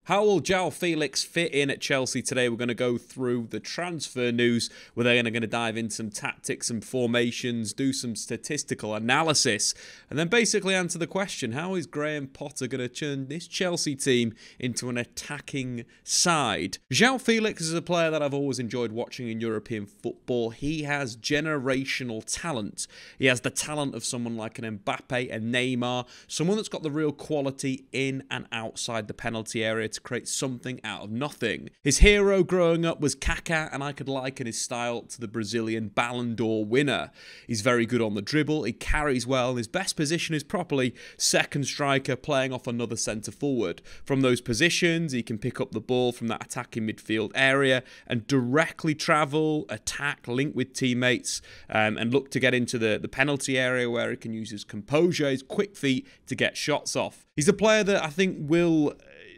How will João Félix fit in at Chelsea today? We're going to go through the transfer news. We're then going to dive into some tactics and formations, do some statistical analysis, and then basically answer the question, how is Graham Potter going to turn this Chelsea team into an attacking side? João Félix is a player that I've always enjoyed watching in European football. He has generational talent. He has the talent of someone like an Mbappe, a Neymar, someone that's got the real quality in and outside the penalty area to create something out of nothing. His hero growing up was Kaká, and I could liken his style to the Brazilian Ballon d'Or winner. He's very good on the dribble, he carries well, and his best position is properly second striker playing off another centre forward. From those positions, he can pick up the ball from that attacking midfield area and directly travel, attack, link with teammates, and look to get into the penalty area where he can use his composure, his quick feet to get shots off. He's a player that I think will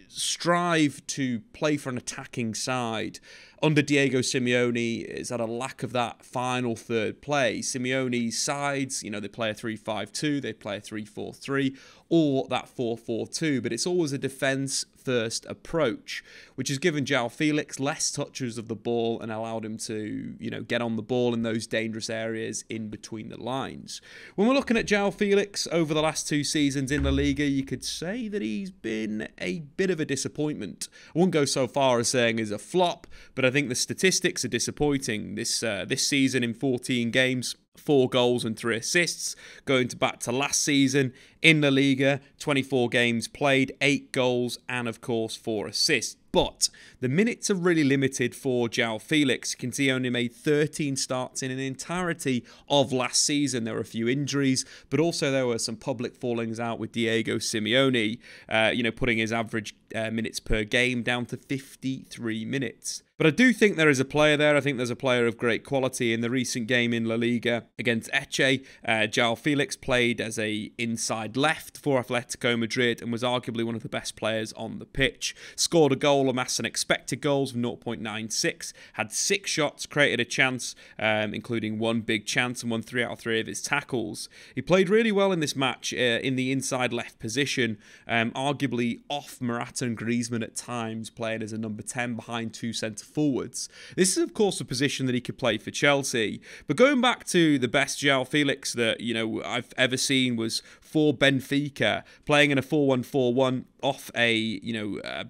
strive to play for an attacking side. Under Diego Simeone, is at a lack of that final third play. Simeone's sides, they play a 3-5-2, they play a 3-4-3, or that 4-4-2, but it's always a defence-first approach, which has given João Félix less touches of the ball and allowed him to, get on the ball in those dangerous areas in between the lines. When we're looking at João Félix over the last 2 seasons in La Liga, you could say that he's been a bit of a disappointment. I wouldn't go so far as saying he's a flop, but I think the statistics are disappointing. This season in 14 games, 4 goals and 3 assists. Going back to last season in La Liga, 24 games played, 8 goals and of course 4 assists. But the minutes are really limited for João Félix. You can see he only made 13 starts in an entirety of last season. There were a few injuries, but also there were some public fallings out with Diego Simeone, putting his average minutes per game down to 53 minutes. But I do think there is a player there. I think there's a player of great quality. In the recent game in La Liga against Elche, João Félix played as a inside left for Atletico Madrid and was arguably one of the best players on the pitch. Scored a goal, amassing expected goals of 0.96, had 6 shots, created a chance, including 1 big chance and won 3 out of 3 of his tackles. He played really well in this match in the inside left position, arguably off Morata and Griezmann at times, playing as a number 10 behind 2 centre forwards. This is of course a position that he could play for Chelsea, but going back to the best João Félix that I've ever seen was for Benfica, playing in a 4-1-4-1 off a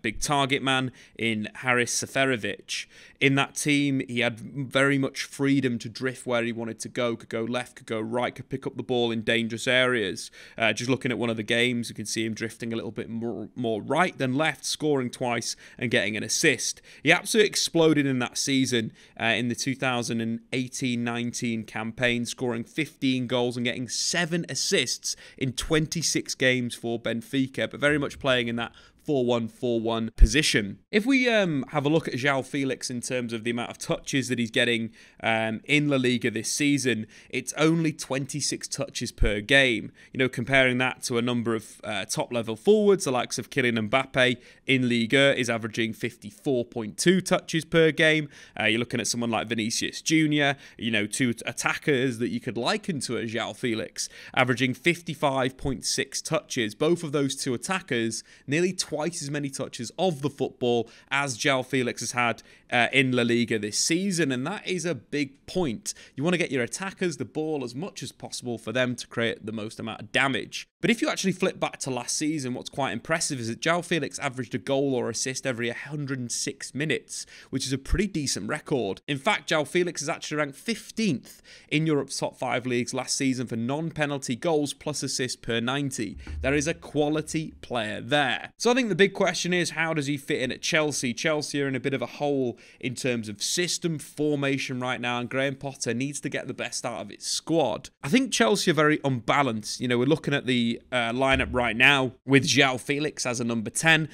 big target man in Haris Seferovic. In that team, he had very much freedom to drift where he wanted to go. Could go left, could go right, could pick up the ball in dangerous areas. Just looking at one of the games, you can see him drifting a little bit more right than left, scoring twice and getting an assist. He absolutely exploded in that season in the 2018-19 campaign, scoring 15 goals and getting 7 assists in 26 games for Benfica, but very much playing in that 4-1-4-1 position. If we have a look at João Félix in terms of the amount of touches that he's getting in La Liga this season, it's only 26 touches per game. Comparing that to a number of top-level forwards, the likes of Kylian Mbappe in Liga is averaging 54.2 touches per game. You're looking at someone like Vinicius Jr., 2 attackers that you could liken to a João Félix, averaging 55.6 touches. Both of those 2 attackers, nearly twice as many touches of the football as João Félix has had in La Liga this season, and that is a big point. You want to get your attackers the ball as much as possible for them to create the most amount of damage. But if you actually flip back to last season, what's quite impressive is that João Félix averaged a goal or assist every 106 minutes, which is a pretty decent record. In fact, João Félix is actually ranked 15th in Europe's top 5 leagues last season for non-penalty goals plus assists per 90. There is a quality player there. So I think the big question is, how does he fit in at Chelsea? Chelsea are in a bit of a hole in terms of system formation right now, and Graham Potter needs to get the best out of its squad. I think Chelsea are very unbalanced. We're looking at the lineup right now with João Félix as a number 10.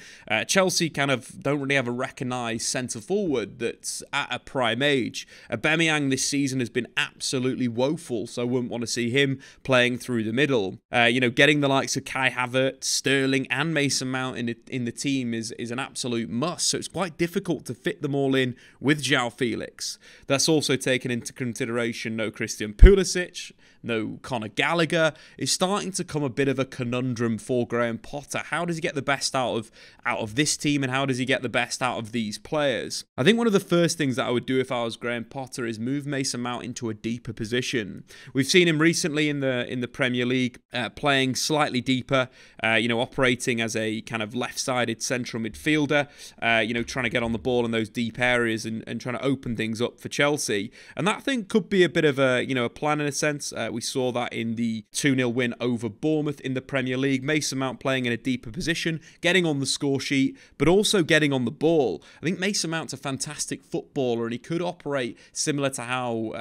Chelsea kind of don't really have a recognised centre forward that's at a prime age. Aubameyang this season has been absolutely woeful, so I wouldn't want to see him playing through the middle. Getting the likes of Kai Havertz, Sterling and Mason Mount in the team is an absolute must, so it's quite difficult to fit them all in with João Félix. That's also taken into consideration no Christian Pulisic, no Conor Gallagher. It's starting to come a bit bit of a conundrum for Graham Potter. How does he get the best out of this team, and how does he get the best out of these players? I think one of the first things that I would do if I was Graham Potter is move Mason Mount into a deeper position. We've seen him recently in the Premier League playing slightly deeper, operating as a kind of left-sided central midfielder, trying to get on the ball in those deep areas and trying to open things up for Chelsea. And that thing could be a bit of a plan in a sense. We saw that in the 2-0 win over Bournemouth in the Premier League. Mason Mount playing in a deeper position, getting on the score sheet, but also getting on the ball. I think Mason Mount's a fantastic footballer, and he could operate similar to how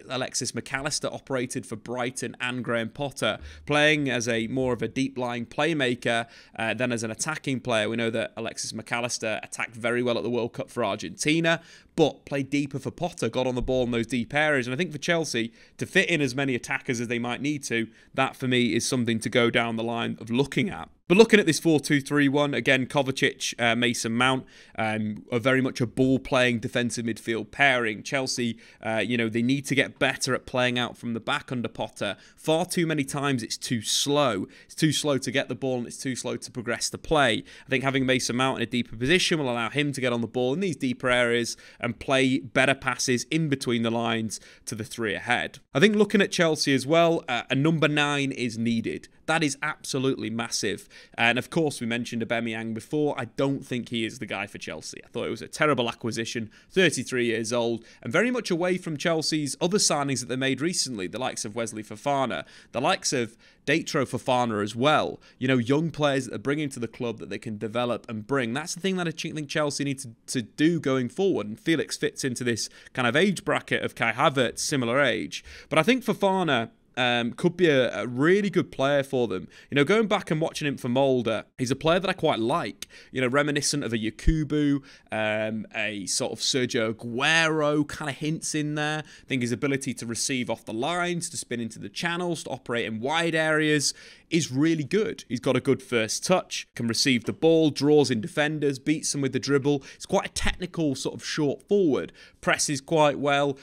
Alexis McAllister operated for Brighton and Graham Potter, playing as a more of a deep-lying playmaker than as an attacking player. We know that Alexis McAllister attacked very well at the World Cup for Argentina, but played deeper for Potter, got on the ball in those deep areas. And I think for Chelsea, to fit in as many attackers as they might need to, that for me is something to go down the line of looking at. But looking at this 4-2-3-1, again, Kovacic, Mason Mount are very much a ball-playing defensive midfield pairing. Chelsea, they need to get better at playing out from the back under Potter. Far too many times it's too slow. It's too slow to get the ball, and it's too slow to progress the play. I think having Mason Mount in a deeper position will allow him to get on the ball in these deeper areas and play better passes in between the lines to the three ahead. I think looking at Chelsea as well, a number 9 is needed. That is absolutely massive. And of course, we mentioned Aubameyang before. I don't think he is the guy for Chelsea. I thought it was a terrible acquisition, 33 years old, and very much away from Chelsea's other signings that they made recently, the likes of Wesley Fofana, the likes of Datro Fofana as well. Young players that they're bringing to the club that they can develop and bring. That's the thing that I think Chelsea need to do going forward. And Felix fits into this kind of age bracket of Kai Havertz, similar age. But I think Fofana could be a really good player for them. Going back and watching him for Molde, he's a player that I quite like. Reminiscent of a Yakubu, a sort of Sergio Aguero kind of hints in there. I think his ability to receive off the lines, to spin into the channels, to operate in wide areas is really good. He's got a good first touch, can receive the ball, draws in defenders, beats them with the dribble. It's quite a technical sort of short forward. Presses quite well.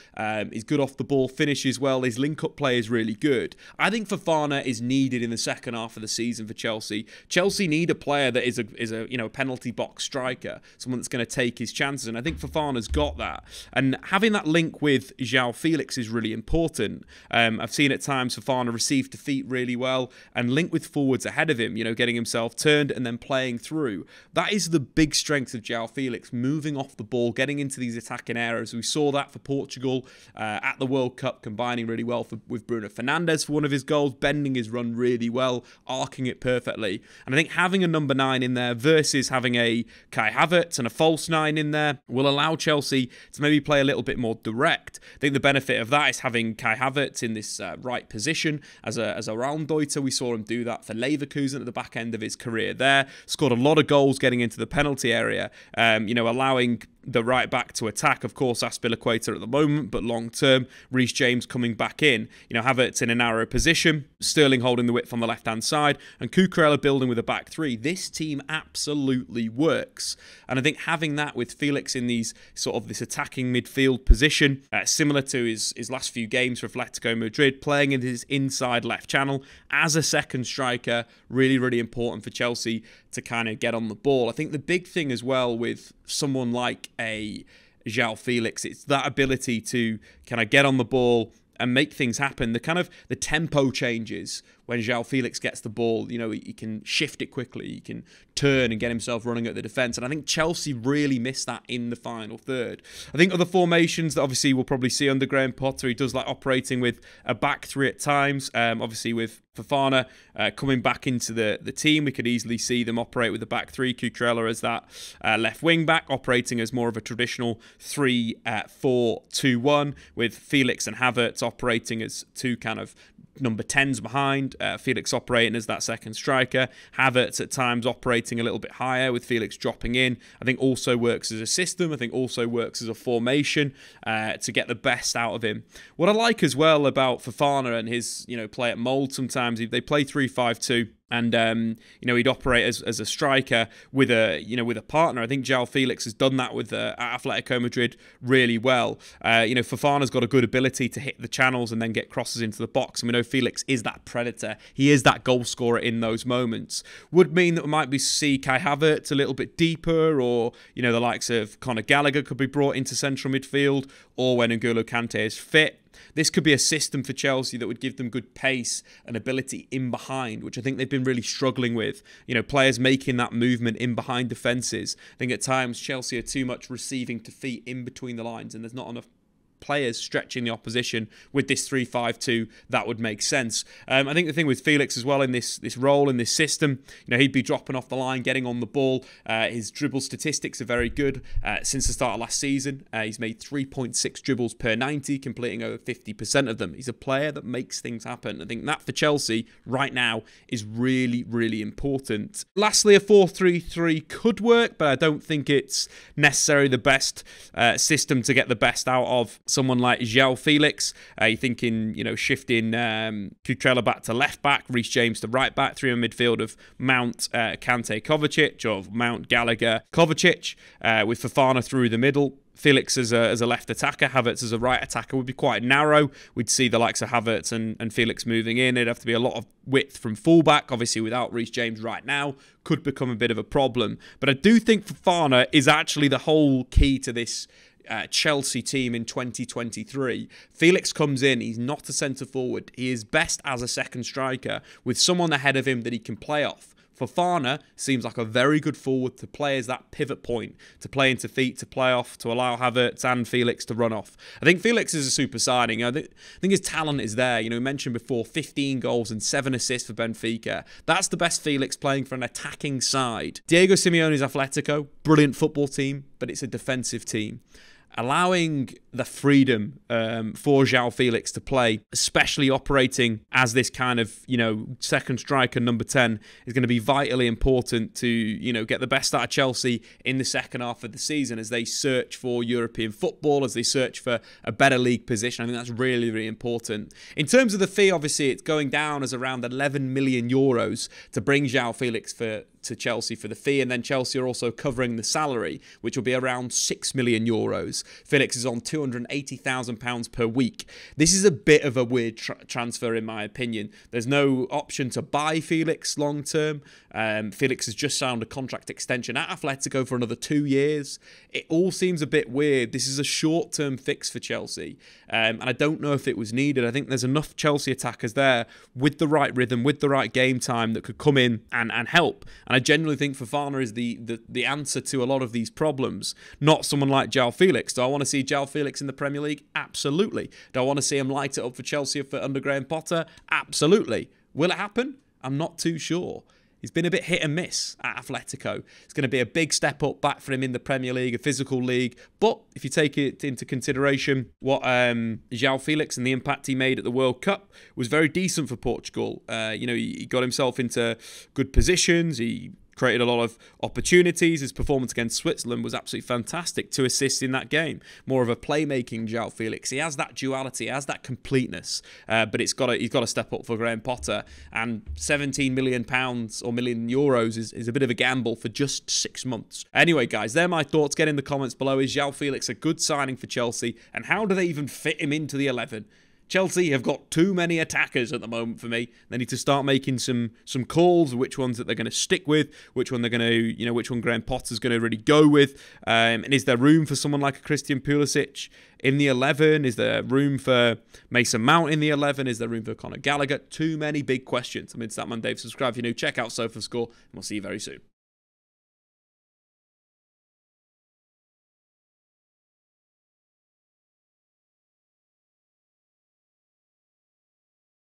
He's good off the ball, finishes well. His link-up play is really good. I think Fofana is needed in the second half of the season for Chelsea. Chelsea need a player that is a penalty box striker, someone that's going to take his chances, and I think Fofana's got that. And having that link with João Félix is really important. I've seen at times Fofana receive defeat really well and link with forwards ahead of him, getting himself turned and then playing through. That is the big strength of João Félix, moving off the ball, getting into these attacking areas. We saw that for Portugal at the World Cup, combining really well with Bruno Fernandes for one of his goals, bending his run really well, arcing it perfectly. And I think having a number 9 in there versus having a Kai Havertz and a false 9 in there will allow Chelsea to maybe play a little bit more direct. I think the benefit of that is having Kai Havertz in this right position as a Raumdeuter. We saw him do that for Leverkusen at the back end of his career there. Scored a lot of goals getting into the penalty area, allowing the right back to attack. Of course, Aspilicueta at the moment, but long term, Reece James coming back in. Havertz in a narrow position, Sterling holding the width on the left-hand side, and Cucurella building with a back 3. This team absolutely works. And I think having that with Felix in these this attacking midfield position, similar to his last few games for Atletico Madrid, playing in his inside left channel as a second striker, really, really important for Chelsea to kind of get on the ball. I think the big thing as well with someone like a João Félix, it's that ability to kind of get on the ball and make things happen. The tempo changes when João Félix gets the ball. He can shift it quickly. He can turn and get himself running at the defence. And I think Chelsea really missed that in the final third. I think other formations that obviously we'll probably see under Graham Potter, he does like operating with a back 3 at times. Obviously with Fofana coming back into the team, we could easily see them operate with the back 3. Cucurella as that left wing back, operating as more of a traditional 3-4-2-1, with Felix and Havertz operating as two kind of number 10s behind, Felix operating as that second striker, Havertz at times operating a little bit higher with Felix dropping in. I think also works as a system. I think also works as a formation to get the best out of him. What I like as well about Fofana and his play at Mould, sometimes they play 3-5-2. and he'd operate as a striker with a partner. I think João Félix has done that with Atletico Madrid really well. Fofana's got a good ability to hit the channels and then get crosses into the box, and we know Félix is that predator. He is that goal scorer in those moments. Would mean that we might see Kai Havertz a little bit deeper, or the likes of Conor Gallagher could be brought into central midfield, or when N'Golo Kante is fit. This could be a system for Chelsea that would give them good pace and ability in behind, which I think they've been really struggling with. Players making that movement in behind defences. I think at times Chelsea are too much receiving to feet in between the lines, and there's not enough players stretching the opposition. With this 3-5-2, that would make sense. I think the thing with Félix as well in this role, in this system, he'd be dropping off the line, getting on the ball. His dribble statistics are very good. Since the start of last season, he's made 3.6 dribbles per 90, completing over 50% of them. He's a player that makes things happen. I think that for Chelsea right now is really, really important. Lastly, a 4-3-3 could work, but I don't think it's necessarily the best system to get the best out of someone like João Félix. You're thinking, shifting Cutrella back to left back, Reece James to right back, three in midfield of Mount, Kante, Kovacic, or Mount, Gallagher, Kovacic, with Fofana through the middle. Félix as a left attacker, Havertz as a right attacker would be quite narrow. We'd see the likes of Havertz and Félix moving in. It'd have to be a lot of width from fullback. Obviously, without Reece James right now, could become a bit of a problem. But I do think Fofana is actually the whole key to this Chelsea team in 2023. Félix comes in, he's not a centre forward. He is best as a second striker with someone ahead of him that he can play off. Fofana seems like a very good forward to play as that pivot point, to play into feet, to play off, to allow Havertz and Félix to run off. I think Félix is a super signing. I think his talent is there. We mentioned before 15 goals and 7 assists for Benfica. That's the best Félix playing for an attacking side. Diego Simeone's Atletico, brilliant football team, but it's a defensive team. Allowing the freedom for João Félix to play, especially operating as this kind of, second striker, number 10, is going to be vitally important to, get the best out of Chelsea in the second half of the season as they search for European football, as they search for a better league position. I think that's really, really important. In terms of the fee, obviously, it's going down as around 11 million euros to bring João Félix to Chelsea for the fee, and then Chelsea are also covering the salary, which will be around 6 million euros. Félix is on £280,000 per week. This is a bit of a weird transfer in my opinion. There's no option to buy Félix long term. Félix has just signed a contract extension at Atletico for another 2 years. It all seems a bit weird. This is a short-term fix for Chelsea, and I don't know if it was needed. I think there's enough Chelsea attackers there with the right rhythm, with the right game time that could come in and help. And I genuinely think Fofana is the answer to a lot of these problems, not someone like João Félix. Do I want to see João Félix in the Premier League? Absolutely. Do I want to see him light it up for Chelsea under Graham Potter? Absolutely. Will it happen? I'm not too sure. He's been a bit hit and miss at Atletico. It's going to be a big step up back for him in the Premier League, a physical league. But if you take it into consideration, what João Félix and the impact he made at the World Cup was very decent for Portugal. He got himself into good positions. He created a lot of opportunities. His performance against Switzerland was absolutely fantastic. 2 assists in that game. More of a playmaking João Félix. He has that duality, he has that completeness, but he's got to step up for Graham Potter. And £17 million or million euros is a bit of a gamble for just 6 months. Anyway, guys, they're my thoughts. Get in the comments below. Is João Félix a good signing for Chelsea? And how do they even fit him into the 11? Chelsea have got too many attackers at the moment for me. They need to start making some calls, which ones that they're going to stick with, which one they're going to, which one Graham Potter's going to really go with. And is there room for someone like a Christian Pulisic in the 11? Is there room for Mason Mount in the 11? Is there room for Conor Gallagher? Too many big questions. I'm Statman Dave. Subscribe if you're new. Check out SofaScore, and we'll see you very soon.